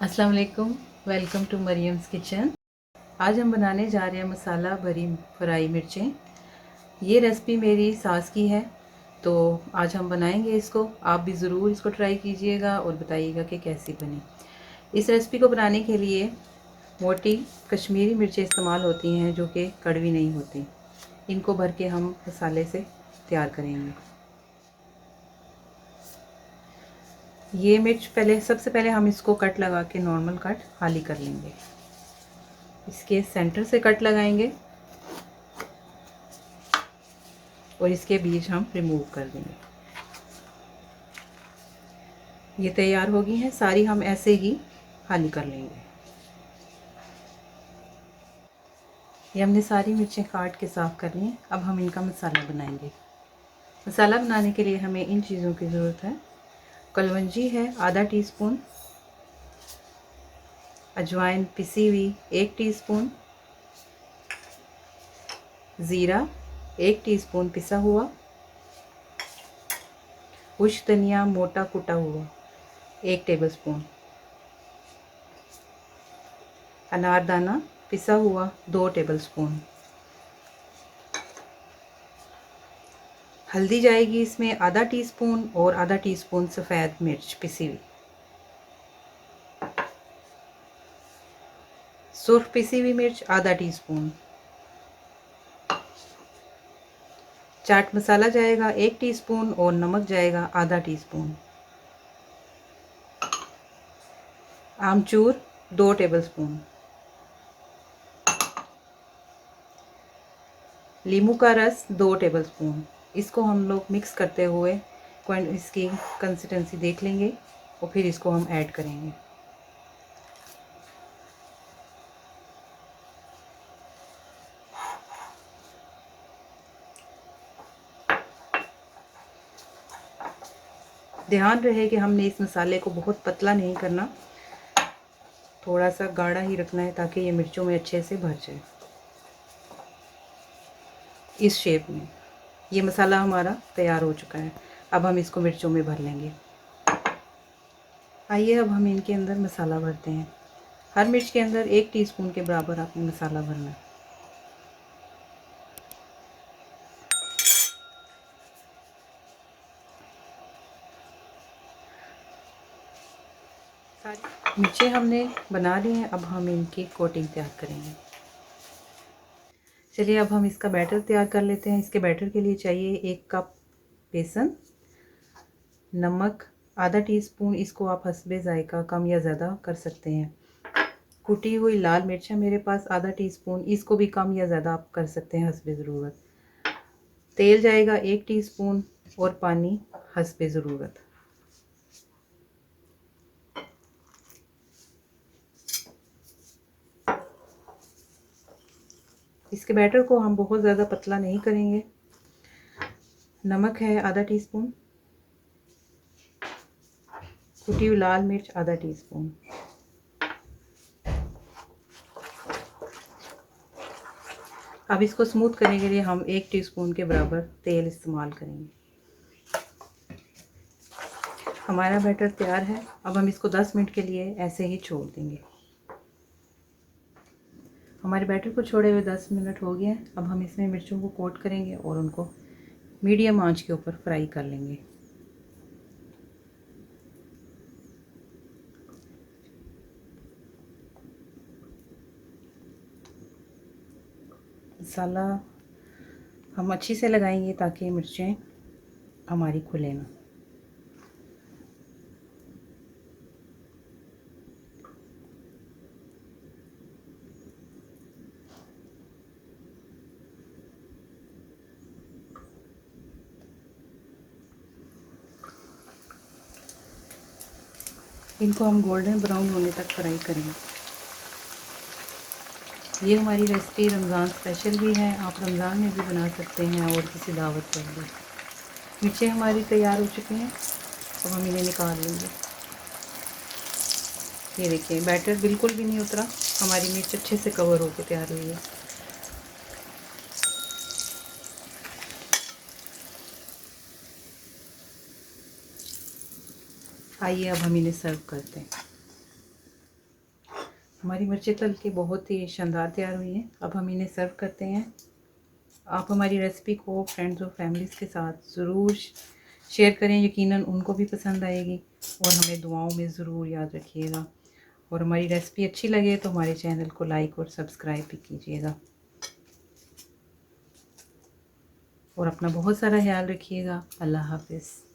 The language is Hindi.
अस्सलाम वालेकुम। Welcome to Mariam's kitchen. आज हम बनाने जा रहे हैं मसाला भरी फ्राई मिर्चें। ये रेसिपी मेरी सास की है, तो आज हम बनाएंगे इसको। आप भी ज़रूर इसको ट्राई कीजिएगा और बताइएगा कि कैसी बनी। इस रेसिपी को बनाने के लिए मोटी कश्मीरी मिर्चें इस्तेमाल होती हैं जो कि कड़वी नहीं होती। इनको भर के हम मसाले से तैयार करेंगे। ये मिर्च सबसे पहले हम इसको कट लगा के नॉर्मल कट खाली कर लेंगे। इसके सेंटर से कट लगाएंगे और इसके बीज हम रिमूव कर देंगे। ये तैयार हो गई हैं सारी, हम ऐसे ही खाली कर लेंगे। ये हमने सारी मिर्चें काट के साफ़ कर ली हैं। अब हम इनका मसाला बनाएंगे। मसाला बनाने के लिए हमें इन चीज़ों की ज़रूरत है। कलवंजी है आधा टीस्पून, अजवाइन पिसी हुई 1 टीस्पून, ज़ीरा 1 टीस्पून पिसा हुआ, खुश धनिया मोटा कुटा हुआ 1 टेबलस्पून, अनारदाना पिसा हुआ 2 टेबलस्पून, हल्दी जाएगी इसमें आधा टीस्पून और आधा टीस्पून सफ़ेद मिर्च पिसी हुई, सुर्ख पिसी हुई मिर्च आधा टीस्पून, चाट मसाला जाएगा 1 टीस्पून और नमक जाएगा आधा टीस्पून, आमचूर 2 टेबलस्पून, नींबू का रस 2 टेबलस्पून। इसको हम लोग मिक्स करते हुए इसकी कंसिस्टेंसी देख लेंगे और फिर इसको हम ऐड करेंगे। ध्यान रहे कि हमने इस मसाले को बहुत पतला नहीं करना, थोड़ा सा गाढ़ा ही रखना है ताकि ये मिर्चों में अच्छे से भर जाए। इस शेप में ये मसाला हमारा तैयार हो चुका है। अब हम इसको मिर्चों में भर लेंगे। आइए अब हम इनके अंदर मसाला भरते हैं। हर मिर्च के अंदर 1 टीस्पून के बराबर आपने मसाला भरना है। सारी मिर्चें हमने बना ली हैं। अब हम इनकी कोटिंग तैयार करेंगे। चलिए अब हम इसका बैटर तैयार कर लेते हैं। इसके बैटर के लिए चाहिए 1 कप बेसन, नमक आधा टीस्पून, इसको आप हस्बे जायका कम या ज़्यादा कर सकते हैं। कुटी हुई लाल मिर्च है मेरे पास आधा टीस्पून, इसको भी कम या ज़्यादा आप कर सकते हैं हस्बे ज़रूरत। तेल जाएगा 1 टीस्पून और पानी हस्बे ज़रूरत। इसके बैटर को हम बहुत ज़्यादा पतला नहीं करेंगे। नमक है आधा टीस्पून, कुटी हुई लाल मिर्च आधा टीस्पून, अब इसको स्मूथ करने के लिए हम 1 टीस्पून के बराबर तेल इस्तेमाल करेंगे। हमारा बैटर तैयार है। अब हम इसको 10 मिनट के लिए ऐसे ही छोड़ देंगे। हमारे बैटर को छोड़े हुए 10 मिनट हो गए हैं। अब हम इसमें मिर्चों को कोट करेंगे और उनको मीडियम आंच के ऊपर फ्राई कर लेंगे। मसाला हम अच्छी से लगाएंगे ताकि मिर्चें हमारी खुले ना। इनको हम गोल्डन ब्राउन होने तक फ्राई करेंगे। ये हमारी रेसिपी रमज़ान स्पेशल भी है, आप रमज़ान में भी बना सकते हैं और किसी दावत पर भी। मिर्चें हमारी तैयार हो चुकी हैं। अब हम इन्हें निकाल लेंगे। ये देखिए बैटर बिल्कुल भी नहीं उतरा, हमारी मिर्च अच्छे से कवर होकर तैयार हुई है। आइए अब हम इन्हें सर्व करते हैं। हमारी मिर्चें तल के बहुत ही शानदार तैयार हुई हैं। अब हम इन्हें सर्व करते हैं। आप हमारी रेसिपी को फ्रेंड्स और फैमिलीज़ के साथ ज़रूर शेयर करें, यकीनन उनको भी पसंद आएगी। और हमें दुआओं में ज़रूर याद रखिएगा। और हमारी रेसिपी अच्छी लगे तो हमारे चैनल को लाइक और सब्सक्राइब भी कीजिएगा। और अपना बहुत सारा ख्याल रखिएगा। अल्लाह हाफ़िज़।